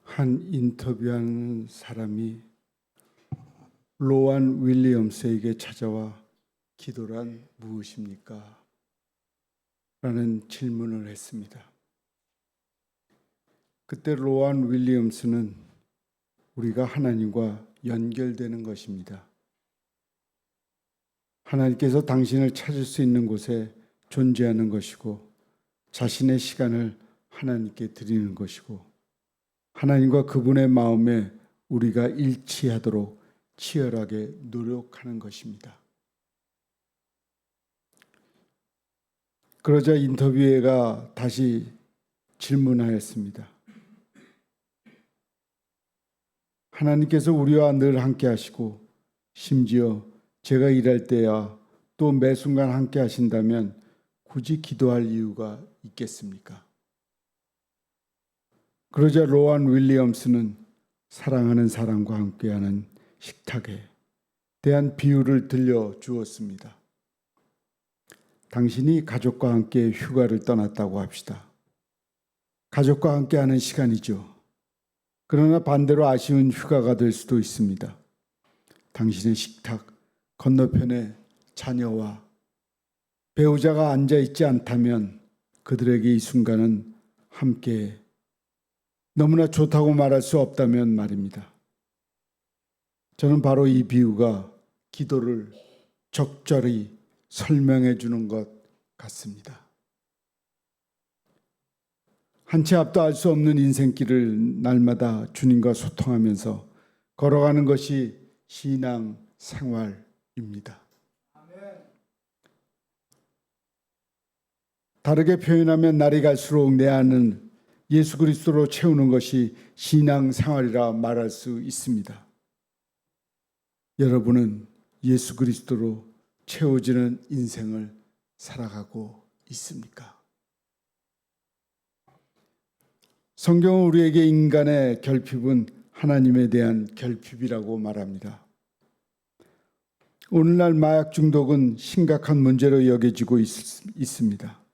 한 인터뷰하는 사람이 로안 윌리엄스에게 찾아와 기도란 무엇입니까? 라는 질문을 했습니다. 그때 로안 윌리엄스는 우리가 하나님과 연결되는 것입니다. 하나님께서 당신을 찾을 수 있는 곳에 존재하는 것이고 자신의 시간을 하나님께 드리는 것이고 하나님과 그분의 마음에 우리가 일치하도록 치열하게 노력하는 것입니다. 그러자 인터뷰어가 다시 질문하였습니다. 하나님께서 우리와 늘 함께 하시고 심지어 제가 일할 때야 또 매 순간 함께 하신다면 굳이 기도할 이유가 있겠습니까? 그러자 로안 윌리엄스는 사랑하는 사람과 함께하는 식탁에 대한 비유를 들려주었습니다. 당신이 가족과 함께 휴가를 떠났다고 합시다. 가족과 함께하는 시간이죠. 그러나 반대로 아쉬운 휴가가 될 수도 있습니다. 당신의 식탁 건너편에 자녀와 배우자가 앉아있지 않다면 그들에게 이 순간은 함께 너무나 좋다고 말할 수 없다면 말입니다. 저는 바로 이 비유가 기도를 적절히 설명해 주는 것 같습니다. 한 치 앞도 알 수 없는 인생길을 날마다 주님과 소통하면서 걸어가는 것이 신앙 생활입니다. 다르게 표현하면 날이 갈수록 내 안은 예수 그리스도로 채우는 것이 신앙 생활이라 말할 수 있습니다. 여러분은 예수 그리스도로 채워지는 인생을 살아가고 있습니까? 성경은 우리에게 인간의 결핍은 하나님에 대한 결핍이라고 말합니다. 오늘날 마약 중독은 심각한 문제로 여겨지고 있습니다.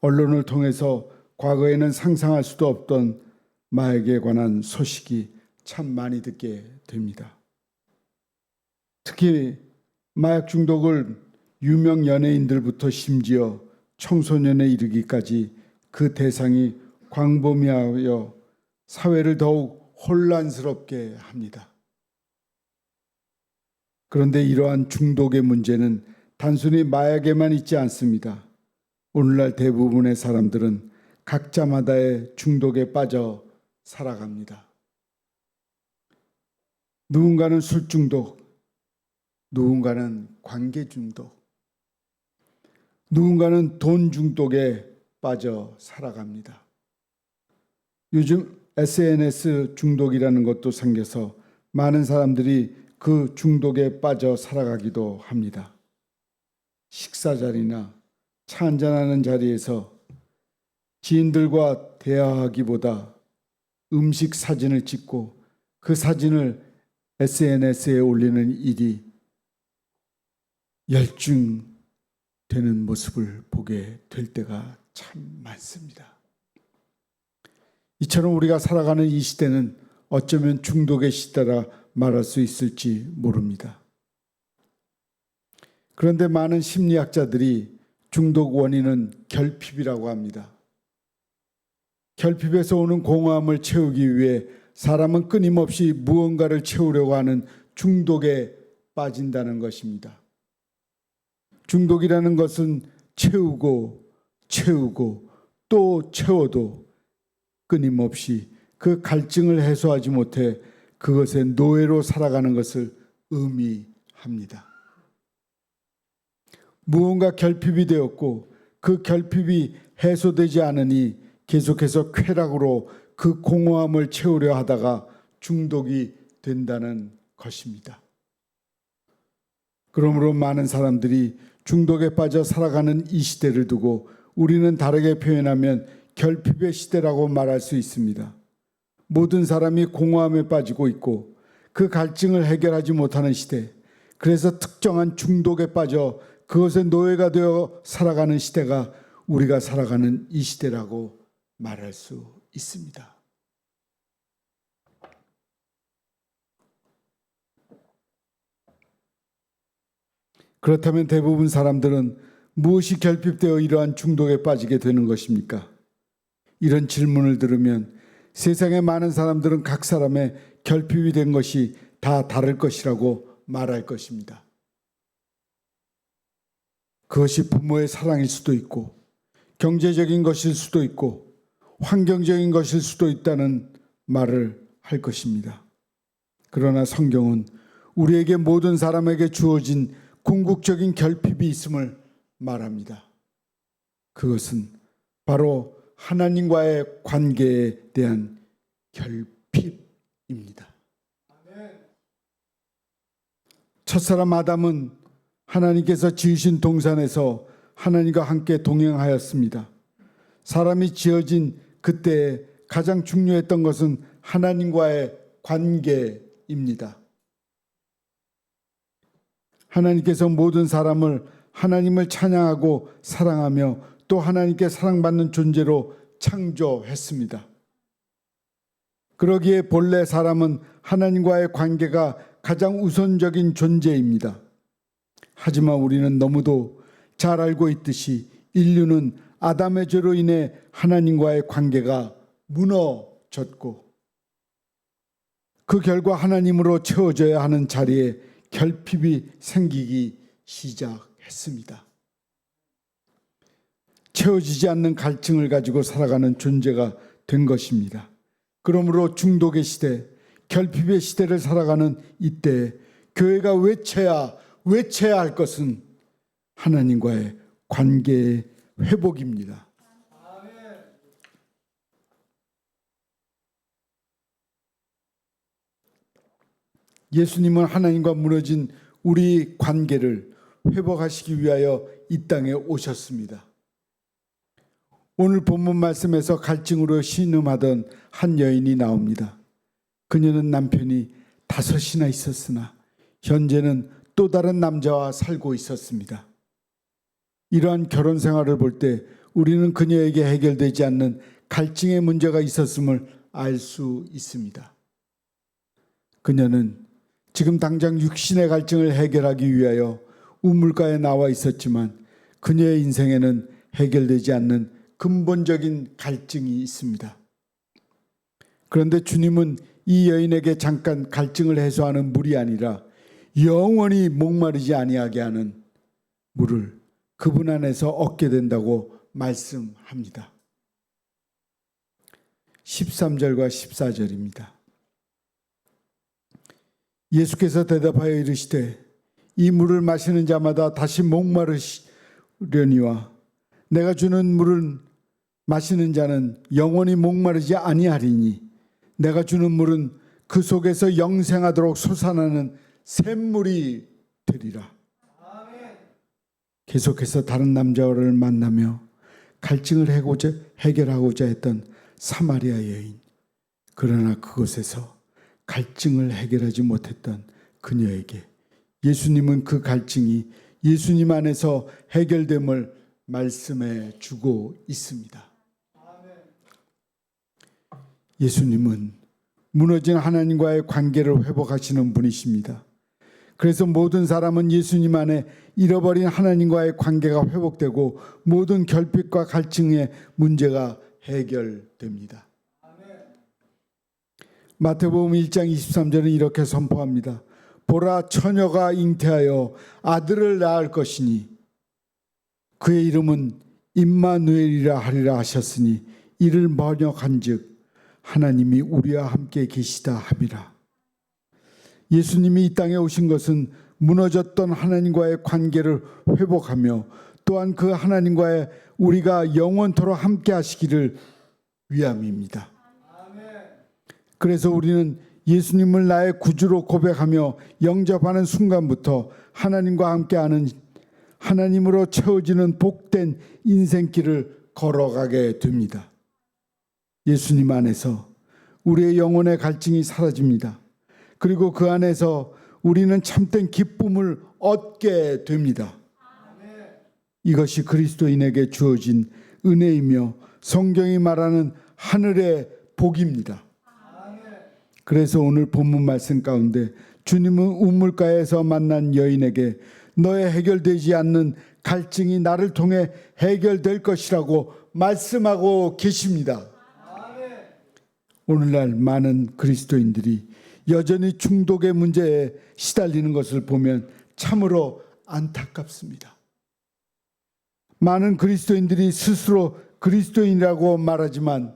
언론을 통해서 과거에는 상상할 수도 없던 마약에 관한 소식이 참 많이 듣게 됩니다. 특히 마약 중독을 유명 연예인들부터 심지어 청소년에 이르기까지 그 대상이 광범위하여 사회를 더욱 혼란스럽게 합니다. 그런데 이러한 중독의 문제는 단순히 마약에만 있지 않습니다. 오늘날 대부분의 사람들은 각자마다의 중독에 빠져 살아갑니다. 누군가는 술 중독, 누군가는 관계 중독, 누군가는 돈 중독에 빠져 살아갑니다. 요즘 SNS 중독이라는 것도 생겨서 많은 사람들이 그 중독에 빠져 살아가기도 합니다. 식사 자리나 차 한잔하는 자리에서 지인들과 대화하기보다 음식 사진을 찍고 그 사진을 SNS에 올리는 일이 열중되는 모습을 보게 될 때가 참 많습니다. 이처럼 우리가 살아가는 이 시대는 어쩌면 중독의 시대라 말할 수 있을지 모릅니다. 그런데 많은 심리학자들이 중독 원인은 결핍이라고 합니다. 결핍에서 오는 공허함을 채우기 위해 사람은 끊임없이 무언가를 채우려고 하는 중독에 빠진다는 것입니다. 중독이라는 것은 채우고 또 채워도 끊임없이 그 갈증을 해소하지 못해 그것의 노예로 살아가는 것을 의미합니다. 무언가 결핍이 되었고 그 결핍이 해소되지 않으니 계속해서 쾌락으로 그 공허함을 채우려 하다가 중독이 된다는 것입니다. 그러므로 많은 사람들이 중독에 빠져 살아가는 이 시대를 두고 우리는 다르게 표현하면 결핍의 시대라고 말할 수 있습니다. 모든 사람이 공허함에 빠지고 있고 그 갈증을 해결하지 못하는 시대, 그래서 특정한 중독에 빠져 그것의 노예가 되어 살아가는 시대가 우리가 살아가는 이 시대라고 말할 수 있습니다. 그렇다면 대부분 사람들은 무엇이 결핍되어 이러한 중독에 빠지게 되는 것입니까? 이런 질문을 들으면 세상의 많은 사람들은 각 사람의 결핍이 된 것이 다 다를 것이라고 말할 것입니다. 그것이 부모의 사랑일 수도 있고 경제적인 것일 수도 있고 환경적인 것일 수도 있다는 말을 할 것입니다. 그러나 성경은 우리에게 모든 사람에게 주어진 궁극적인 결핍이 있음을 말합니다. 그것은 바로 하나님과의 관계에 대한 결핍입니다. 첫사람 아담은 하나님께서 지으신 동산에서 하나님과 함께 동행하였습니다. 사람이 지어진 그때에 가장 중요했던 것은 하나님과의 관계입니다. 하나님께서 모든 사람을 하나님을 찬양하고 사랑하며 또 하나님께 사랑받는 존재로 창조했습니다. 그러기에 본래 사람은 하나님과의 관계가 가장 우선적인 존재입니다. 하지만 우리는 너무도 잘 알고 있듯이 인류는 아담의 죄로 인해 하나님과의 관계가 무너졌고 그 결과 하나님으로 채워져야 하는 자리에 결핍이 생기기 시작했습니다. 채워지지 않는 갈증을 가지고 살아가는 존재가 된 것입니다. 그러므로 중독의 시대, 결핍의 시대를 살아가는 이때 교회가 외쳐야 할 것은 하나님과의 관계의 회복입니다. 예수님은 하나님과 무너진 우리 관계를 회복하시기 위하여 이 땅에 오셨습니다. 오늘 본문 말씀에서 갈증으로 신음하던 한 여인이 나옵니다. 그녀는 남편이 5이나 있었으나 현재는 또 다른 남자와 살고 있었습니다. 이러한 결혼 생활을 볼 때 우리는 그녀에게 해결되지 않는 갈증의 문제가 있었음을 알 수 있습니다. 그녀는 지금 당장 육신의 갈증을 해결하기 위하여 우물가에 나와 있었지만 그녀의 인생에는 해결되지 않는 근본적인 갈증이 있습니다. 그런데 주님은 이 여인에게 잠깐 갈증을 해소하는 물이 아니라 영원히 목마르지 아니하게 하는 물을 그분 안에서 얻게 된다고 말씀합니다. 13절과 14절입니다. 예수께서 대답하여 이르시되 이 물을 마시는 자마다 다시 목마르려니와 내가 주는 물은 마시는 자는 영원히 목마르지 아니하리니 내가 주는 물은 그 속에서 영생하도록 솟아나는 샘물이 되리라. 계속해서 다른 남자를 만나며 갈증을 해결하고자 했던 사마리아 여인. 그러나 그곳에서 갈증을 해결하지 못했던 그녀에게 예수님은 그 갈증이 예수님 안에서 해결됨을 말씀해 주고 있습니다. 예수님은 무너진 하나님과의 관계를 회복하시는 분이십니다. 그래서 모든 사람은 예수님 안에 잃어버린 하나님과의 관계가 회복되고 모든 결핍과 갈증의 문제가 해결됩니다. 마태복음 1장 23절은 이렇게 선포합니다. 보라, 처녀가 잉태하여 아들을 낳을 것이니 그의 이름은 임마누엘이라 하리라 하셨으니 이를 번역한즉 하나님이 우리와 함께 계시다 함이라. 예수님이 이 땅에 오신 것은 무너졌던 하나님과의 관계를 회복하며 또한 그 하나님과의 우리가 영원토록 함께 하시기를 위함입니다. 그래서 우리는 예수님을 나의 구주로 고백하며 영접하는 순간부터 하나님과 함께하는 하나님으로 채워지는 복된 인생길을 걸어가게 됩니다. 예수님 안에서 우리의 영혼의 갈증이 사라집니다. 그리고 그 안에서 우리는 참된 기쁨을 얻게 됩니다. 이것이 그리스도인에게 주어진 은혜이며 성경이 말하는 하늘의 복입니다. 그래서 오늘 본문 말씀 가운데 주님은 우물가에서 만난 여인에게 너의 해결되지 않는 갈증이 나를 통해 해결될 것이라고 말씀하고 계십니다. 오늘날 많은 그리스도인들이 여전히 중독의 문제에 시달리는 것을 보면 참으로 안타깝습니다. 많은 그리스도인들이 스스로 그리스도인이라고 말하지만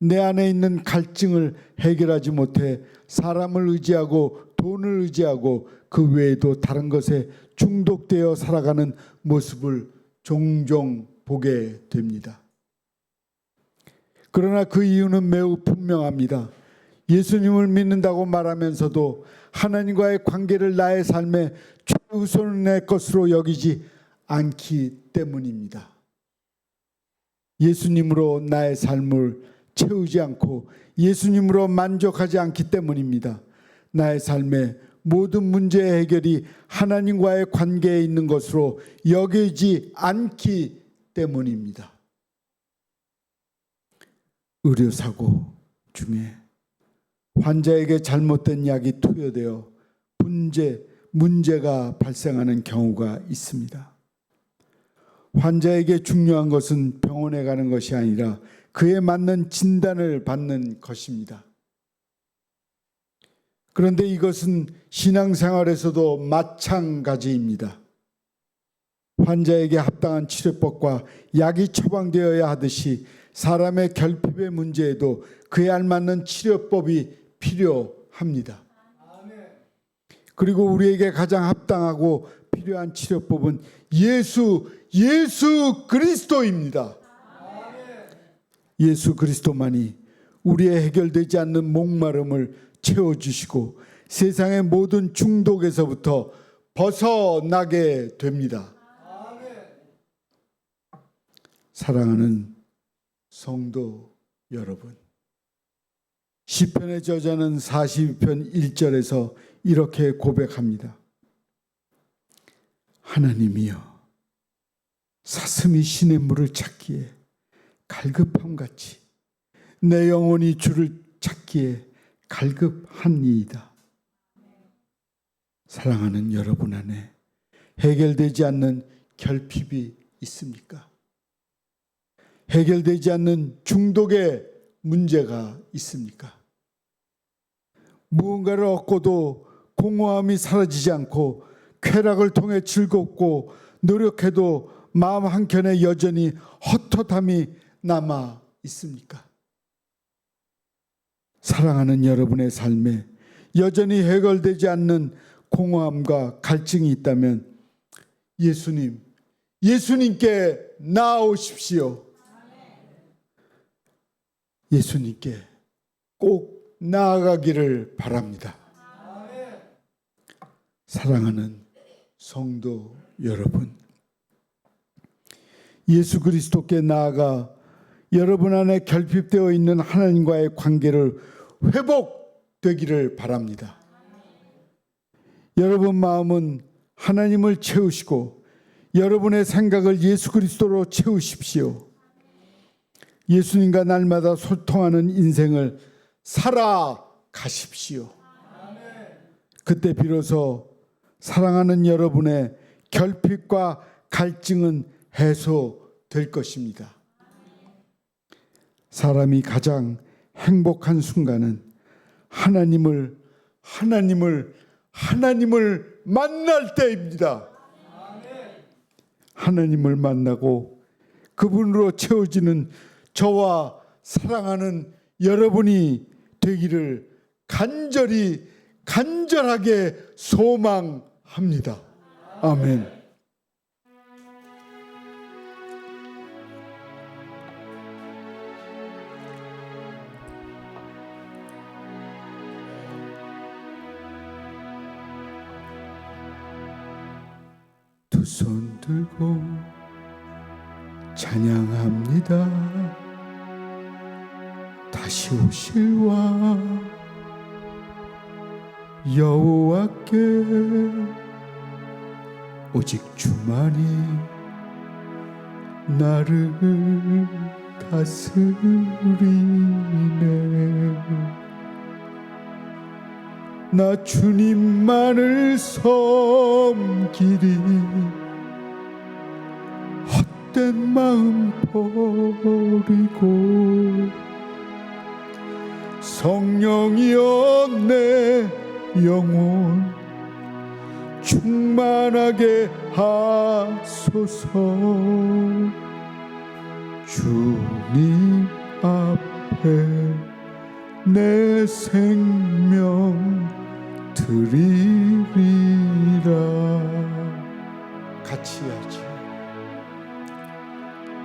내 안에 있는 갈증을 해결하지 못해 사람을 의지하고 돈을 의지하고 그 외에도 다른 것에 중독되어 살아가는 모습을 종종 보게 됩니다. 그러나 그 이유는 매우 분명합니다. 예수님을 믿는다고 말하면서도 하나님과의 관계를 나의 삶의 최우선의 것으로 여기지 않기 때문입니다. 예수님으로 나의 삶을 채우지 않고 예수님으로 만족하지 않기 때문입니다. 나의 삶의 모든 문제의 해결이 하나님과의 관계에 있는 것으로 여기지 않기 때문입니다. 의료사고 중에 환자에게 잘못된 약이 투여되어 문제가 발생하는 경우가 있습니다. 환자에게 중요한 것은 병원에 가는 것이 아니라 그에 맞는 진단을 받는 것입니다. 그런데 이것은 신앙생활에서도 마찬가지입니다. 환자에게 합당한 치료법과 약이 처방되어야 하듯이 사람의 결핍의 문제에도 그에 알맞는 치료법이 필요합니다. 그리고 우리에게 가장 합당하고 필요한 치료법은 예수 그리스도입니다. 예수 그리스도만이 우리의 해결되지 않는 목마름을 채워주시고 세상의 모든 중독에서부터 벗어나게 됩니다. 사랑하는 성도 여러분, 시편의 저자는 42편 1절에서 이렇게 고백합니다. 하나님이여, 사슴이 시냇물을 찾기에 갈급함같이 내 영혼이 주를 찾기에 갈급하니이다. 사랑하는 여러분 안에 해결되지 않는 결핍이 있습니까? 해결되지 않는 중독의 문제가 있습니까? 무언가를 얻고도 공허함이 사라지지 않고 쾌락을 통해 즐겁고 노력해도 마음 한켠에 여전히 헛헛함이 남아 있습니까? 사랑하는 여러분의 삶에 여전히 해결되지 않는 공허함과 갈증이 있다면 예수님께 나아오십시오. 예수님께 꼭 나아가기를 바랍니다. 사랑하는 성도 여러분, 예수 그리스도께 나아가 여러분 안에 결핍되어 있는 하나님과의 관계를 회복되기를 바랍니다. 여러분 마음은 하나님을 채우시고 여러분의 생각을 예수 그리스도로 채우십시오. 예수님과 날마다 소통하는 인생을 살아가십시오. 그때 비로소 사랑하는 여러분의 결핍과 갈증은 해소될 것입니다. 사람이 가장 행복한 순간은 하나님을 만날 때입니다. 하나님을 만나고 그분으로 채워지는 저와 사랑하는 여러분이 되기를 간절하게 소망합니다. 아멘. 두 손 들고 찬양합니다. 다시 오실 왕 여호와께 오직 주만이 나를 다스리네. 나 주님만을 섬기리. 헛된 마음 버리고 성령이여 내 영혼 충만하게 하소서. 주님 앞에 내 생명 드리리라. 같이 하지.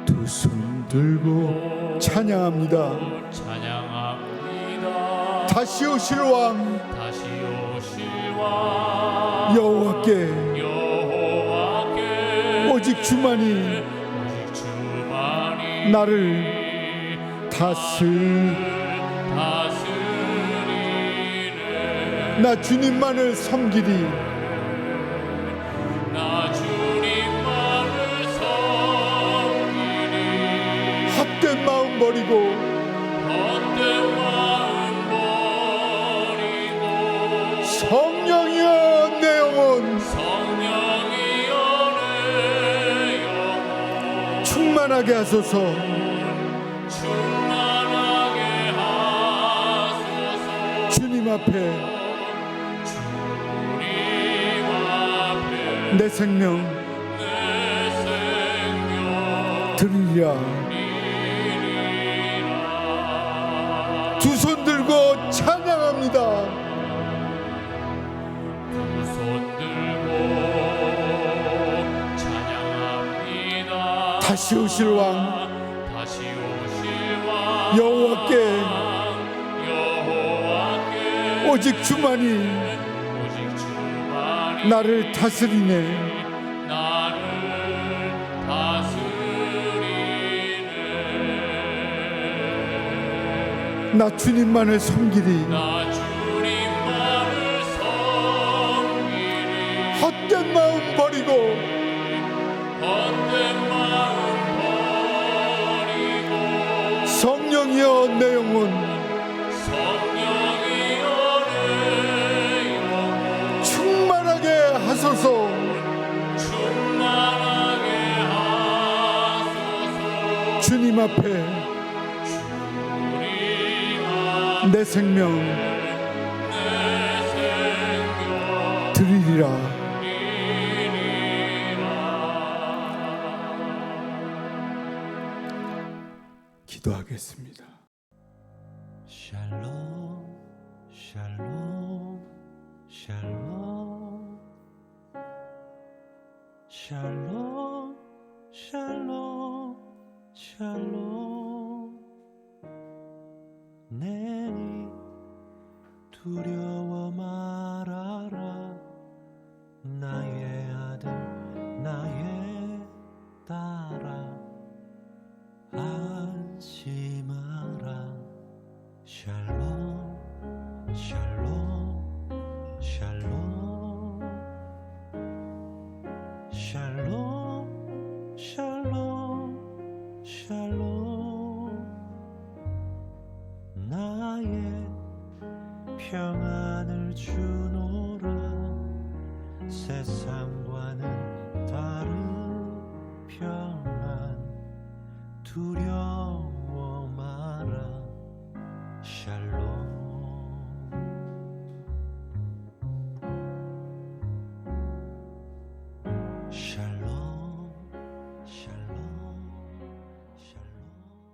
두 손 들고 찬양합니다. 찬양합니다. 다시 오실 왕 다시 오실 왕 여호와께 오직 주만이 나를 다스리네. 나 주님만을 섬기리. 나 주님만을 섬기리. 헛된 마음 버리고 헛된 마음 버리고 성령이여 내 영혼 성령이여 내 영혼 충만하게 하소서. 충만하게 하소서. 주님 앞에 내 생명 드리리라. 두 손 들고 찬양합니다. 두 손 들고 찬양합니다. 다시 오실 왕 다시 오실 왕 여호와께 여호와께 오직 주만이 오직 주만이 나를 다스리네. 나를 다스리네. 나 주님만을 섬기리. 나 주님만을 섬기리. 헛된 마음 버리고 헛된 마음 버리고 성령이여 내 영혼 성령이여 내 영혼 충만하게 하소서. 충만하게 하소서. 주님 앞에 주님 내 생명 내 생명 드리리라. 기도하겠습니다. 샬롬 샬롬 샬롬 샬롬 샬롬 샬롬. 내니 두려워 말아라. 나의 아들 나의 딸아 안심하라. 샬롬 샬롬 샬롬 샬롬 샬롬 샬롬. 나의 평안을 주노라. 세상과는 다른 평안 두려워 마라. 샬롬